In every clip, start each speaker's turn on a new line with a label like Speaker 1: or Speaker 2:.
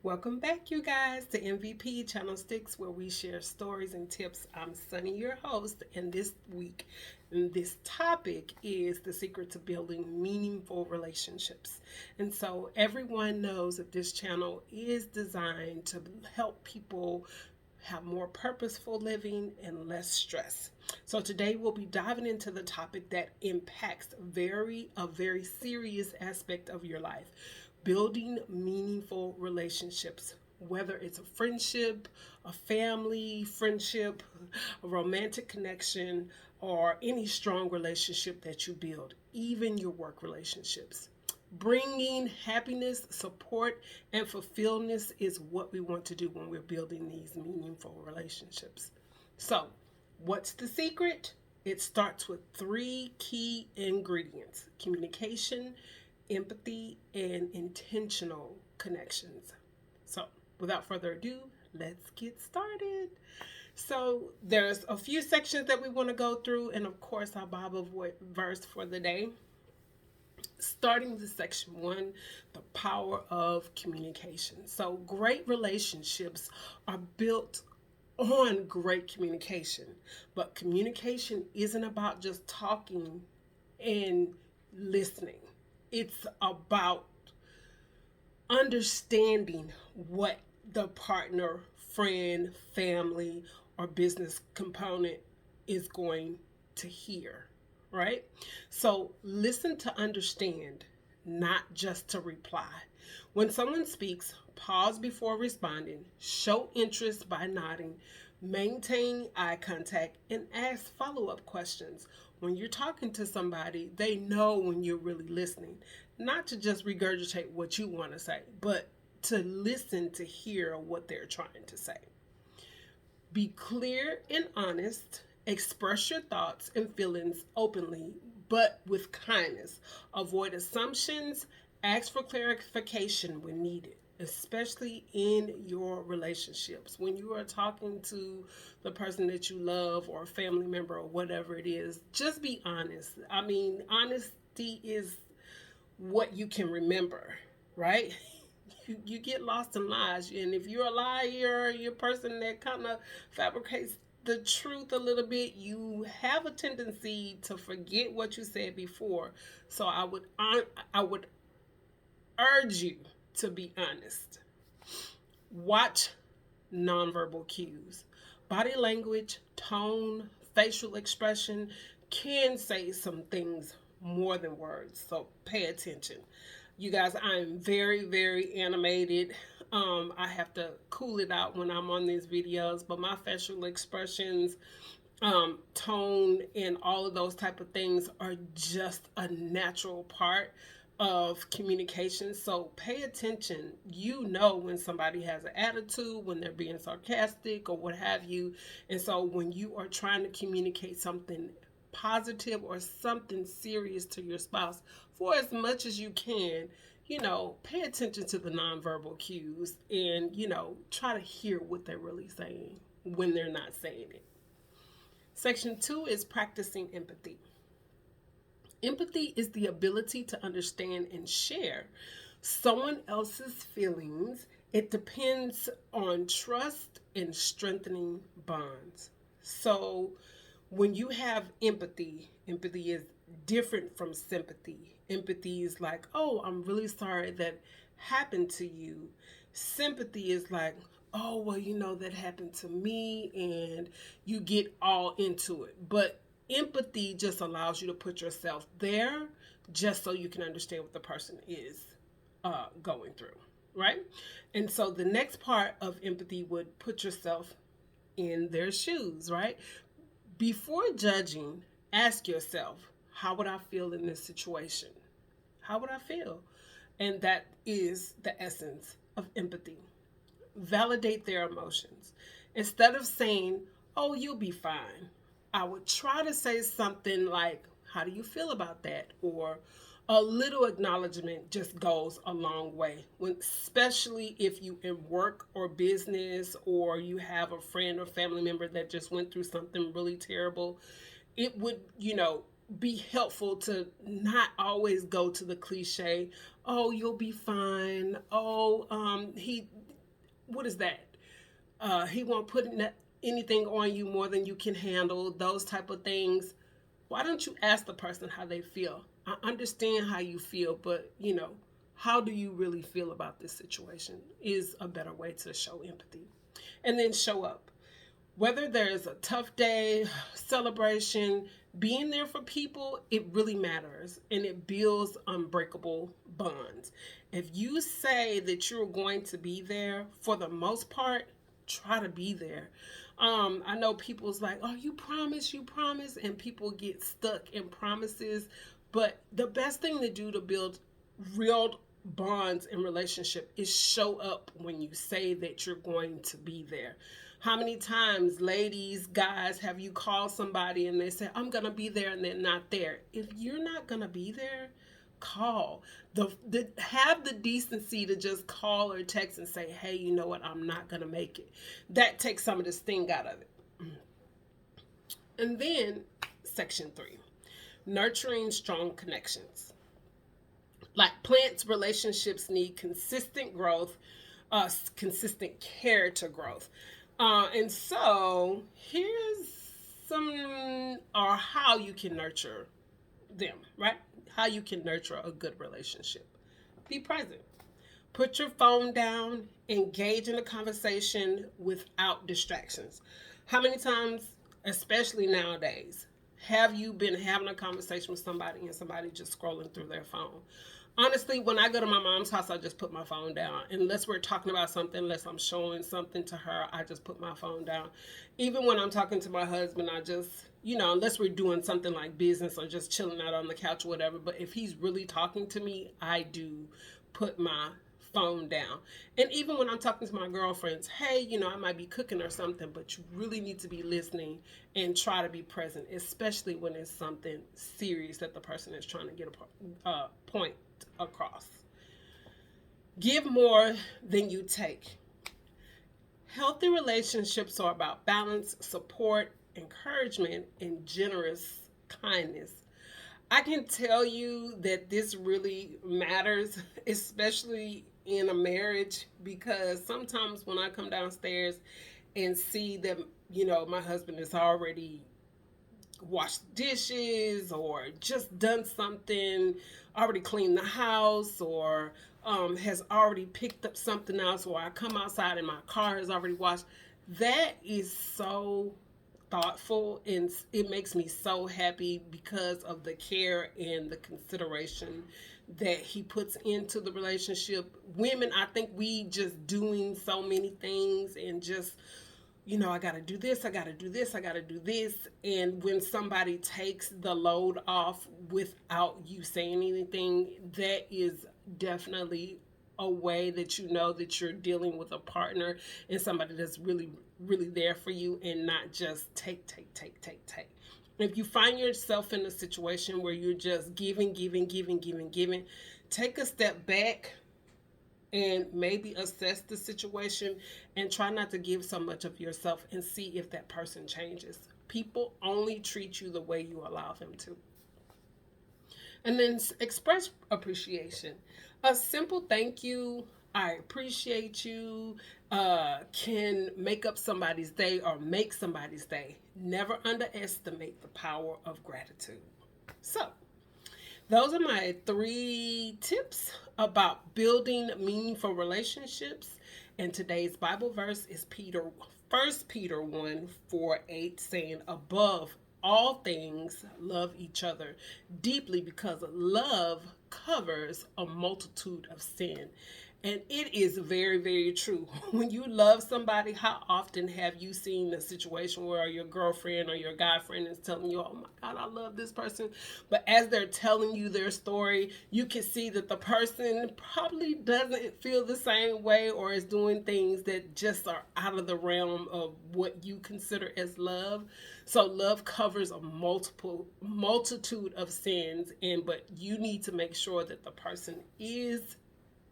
Speaker 1: Welcome back, you guys, to MVP Channel 6, where we share stories and tips. I'm Sunny, your host, and this week, this topic is the secret to building meaningful relationships. And so, everyone knows that this channel is designed to help people have more purposeful living and less stress. So today we'll be diving into the topic that impacts a very serious aspect of your life. Building meaningful relationships, whether it's a friendship, a family friendship, a romantic connection, or any strong relationship that you build, even your work relationships. Bringing happiness, support, and fulfillment is what we want to do when we're building these meaningful relationships. So, what's the secret? It starts with three key ingredients: communication, empathy, and intentional connections. So, without further ado, let's get started. So, there's a few sections that we want to go through, and of course, our Bible verse for the day. Starting with section one, the power of communication. So, great relationships are built on great communication, but communication isn't about just talking and listening, it's about understanding what the partner, friend, family, or business component is going to hear, right? So listen to understand, not just to reply. When someone speaks, pause before responding, show interest by nodding, maintain eye contact, and ask follow up questions. When you're talking to somebody, they know when you're really listening, not to just regurgitate what you want to say, but to listen to hear what they're trying to say. Be clear and honest. Express your thoughts and feelings openly, but with kindness. Avoid assumptions. Ask for clarification when needed, especially in your relationships. When you are talking to the person that you love or a family member or whatever it is, just be honest. I mean, honesty is what you can remember, right? You get lost in lies, and if you're a liar, you're a person that kind of fabricates the truth a little bit, you have a tendency to forget what you said before. So I would urge you to be honest. Watch nonverbal cues. Body language, tone, facial expression can say some things more than words. So pay attention. You guys, I'm very, very animated. I have to cool it out when I'm on these videos, but my facial expressions, tone, and all of those type of things are just a natural part of communication. So pay attention. You know when somebody has an attitude, when they're being sarcastic or what have you. And so when you are trying to communicate something positive or something serious to your spouse, for as much as you can, pay attention to the nonverbal cues and, try to hear what they're really saying when they're not saying it. Section two is practicing empathy. Empathy is the ability to understand and share someone else's feelings. It depends on trust and strengthening bonds. So, when you have empathy is different from sympathy. Empathy is like, oh, I'm really sorry that happened to you. Sympathy is like, oh, well, that happened to me, and you get all into it. But empathy just allows you to put yourself there just so you can understand what the person is going through, right? And so the next part of empathy would put yourself in their shoes, right? Before judging, ask yourself, how would I feel in this situation? How would I feel? And that is the essence of empathy. Validate their emotions. Instead of saying, oh, you'll be fine, I would try to say something like, how do you feel about that? Or a little acknowledgement just goes a long way, especially if you in work or business, or you have a friend or family member that just went through something really terrible. It would, be helpful to not always go to the cliche, oh, you'll be fine. Oh, what is that? He won't put anything on you more than you can handle, those type of things. Why don't you ask the person how they feel? I understand how you feel, but how do you really feel about this situation is a better way to show empathy. And then show up. Whether there's a tough day, celebration, being there for people, it really matters and it builds unbreakable bonds. If you say that you're going to be there, for the most part, try to be there. I know people's like, oh, you promise, and people get stuck in promises. But the best thing to do to build real bonds in relationship is show up when you say that you're going to be there. How many times, ladies, guys, have you called somebody and they say, I'm going to be there, and they're not there? If you're not going to be there, call. Have the decency to just call or text and say, hey, you know what, I'm not going to make it. That takes some of the sting out of it. And then, section 3, nurturing strong connections. Like plants, relationships need consistent growth, consistent care to growth. And so here's some, or how you can nurture them, right? How you can nurture a good relationship. Be present. Put your phone down. Engage in a conversation without distractions. How many times, especially nowadays, have you been having a conversation with somebody and somebody just scrolling through their phone? Honestly, when I go to my mom's house, I just put my phone down. Unless we're talking about something, unless I'm showing something to her, I just put my phone down. Even when I'm talking to my husband, I just, unless we're doing something like business or just chilling out on the couch or whatever. But if he's really talking to me, I do put my phone down. And even when I'm talking to my girlfriends, hey, I might be cooking or something, but you really need to be listening and try to be present, especially when it's something serious that the person is trying to get a point across. Give more than you take. Healthy relationships are about balance, support, encouragement, and generous kindness. I can tell you that this really matters, especially in a marriage, because sometimes when I come downstairs and see that, my husband is already washed dishes or just done something, already cleaned the house, or has already picked up something else, or I come outside and my car is already washed. That is so thoughtful, and it makes me so happy because of the care and the consideration that he puts into the relationship. Women, I think we just doing so many things and just, I got to do this, I got to do this, I got to do this. And when somebody takes the load off without you saying anything, that is definitely a way that that you're dealing with a partner and somebody that's really, really there for you, and not just take. If you find yourself in a situation where you're just giving, take a step back and maybe assess the situation and try not to give so much of yourself, and see if that person changes. People only treat you the way you allow them to. And then express appreciation. A simple thank you, I appreciate you, can make up somebody's day or make somebody's day. Never underestimate the power of gratitude. So, those are my 3 tips about building meaningful relationships. And today's Bible verse is 1 Peter 1:4-8, saying, above all things, love each other deeply, because love covers a multitude of sin. And it is very, very true. When you love somebody, how often have you seen a situation where your girlfriend or your guy friend is telling you, oh my God, I love this person. But as they're telling you their story, you can see that the person probably doesn't feel the same way, or is doing things that just are out of the realm of what you consider as love. So love covers a multitude of sins, but you need to make sure that the person is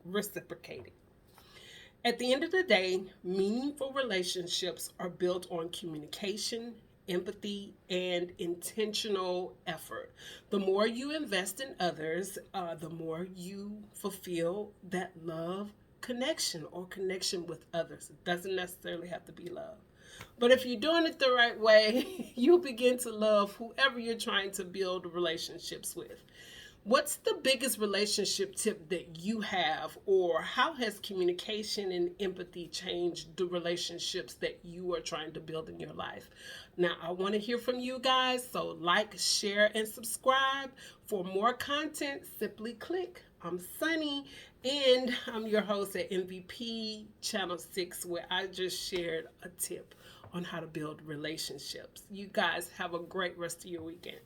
Speaker 1: reciprocating. At the end of the day, meaningful relationships are built on communication, empathy, and intentional effort. The more you invest in others, the more you fulfill that love connection or connection with others. It doesn't necessarily have to be love. But if you're doing it the right way, you'll begin to love whoever you're trying to build relationships with. What's the biggest relationship tip that you have, or how has communication and empathy changed the relationships that you are trying to build in your life? Now, I want to hear from you guys, so like, share, and subscribe. For more content, simply click. I'm Sunny, and I'm your host at MVP Channel 6, where I just shared a tip on how to build relationships. You guys have a great rest of your weekend.